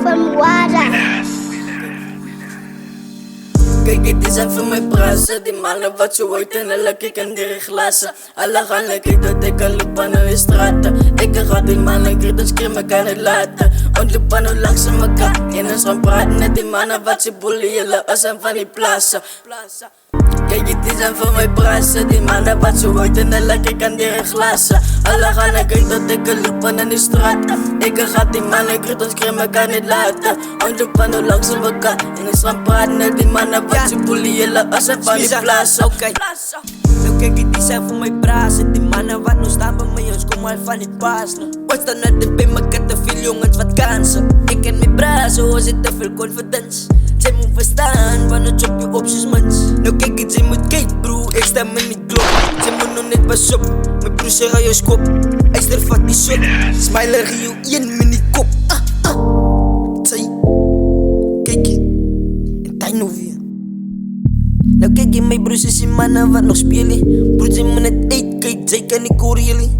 van Wara. Kijk, dit zijn voor mijn praten. Die mannen wat ze ooit en dan ik en die glazen. Alle gaan lekker dat ik kan lopen in de straten. Ik ga die mannen krijgen, dus kreeg me kan het laten. Ontlopen langs elkaar en eens gaan praten met die mannen wat ze bullyen als een van die plaatsen. Kijk, dit zijn voor mijn praten. Die mannen wat ze ooit en dan ik kan die glazen. Alle gaan lekker dat ik kan lopen in de straten. Ik ga die mannen krijgen, dus kreeg me kan het laten. Ontlopen langs elkaar en eens gaan praten met die mannen wat ze bullyen als een van die plaatsen. Nou kijk, die zijn voor mij praten. Die mannen wat nu staan bij mij, ons kom al van die paas. Wat staan naar de bij me, te veel jongens wat kansen. Ik ken mijn praten, hoor zit te veel confidence. Zij moet verstaan, van het op je opties mens. Nou kijk, zij moet kijken bro, ik sta me niet klop. Zij moet nog net pas op, mijn broer zeg aan je skop. Hij is er vat die shot, smiler geef je 1 minuut kop. Zij, kijk je, en tijd nog weer. Nou kijk je, mijn broers is die mannen wat nog spelen. Broers in me net eet, kijk, zij kan ik horen jullie.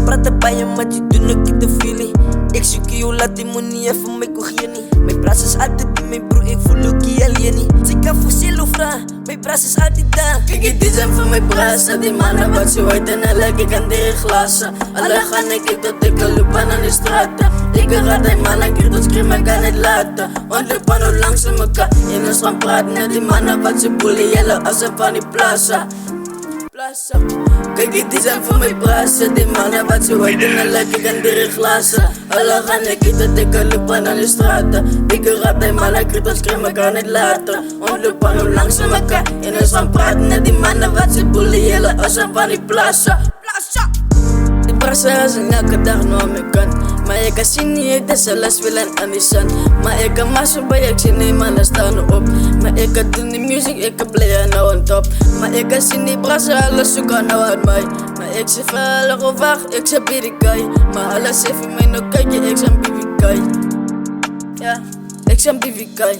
Praten bij je, maar je doet nog niet te veel. Ik zoek je, laat die money even mij kogen niet. Mijn praat is altijd in mijn broer, ik voel ook je alleen niet. Zij kan voor zelo vragen, mijn praat is altijd daar. Kijk, dit zijn voor mijn praten. Die mannen wat ze ooit en dan ik aan die glazen. Alle gaan ik dat ik kan lopen aan de straten. Ik ga die mannen krijgen, dus kreeg me kan het laten. Ontlopen langs elkaar en eens gaan praten met die mannen wat ze bullyen als een van die plaatsen. Kijk, dit zijn voor mijn praten. Die mannen wat ze ooit en dan ik aan die glazen. Alle gaan ik dat ik kan lopen aan de straten. Ik ga die mannen krijgen, dus kreeg me kan het laten. Ontlopen langs elkaar en eens gaan praten met die mannen wat ze bullyen als een van die plaatsen. Die praten is elke dag nog aan mijn kant. Maar ik kan zien niet, dat ze last willen aan die zand. Maar ik kan maar zo bij, ik zie die mannen staan op. Maar ik kan doen die muziek, ik kan playen nou on top. Maar ik kan zien die praten, alles zoeken nou uit mij. Maar ik zeg van alle gewacht, ik zeg bij die guy. Maar alles even mij nog kijken, ik zeg BBK. Ja, ik zeg BBK.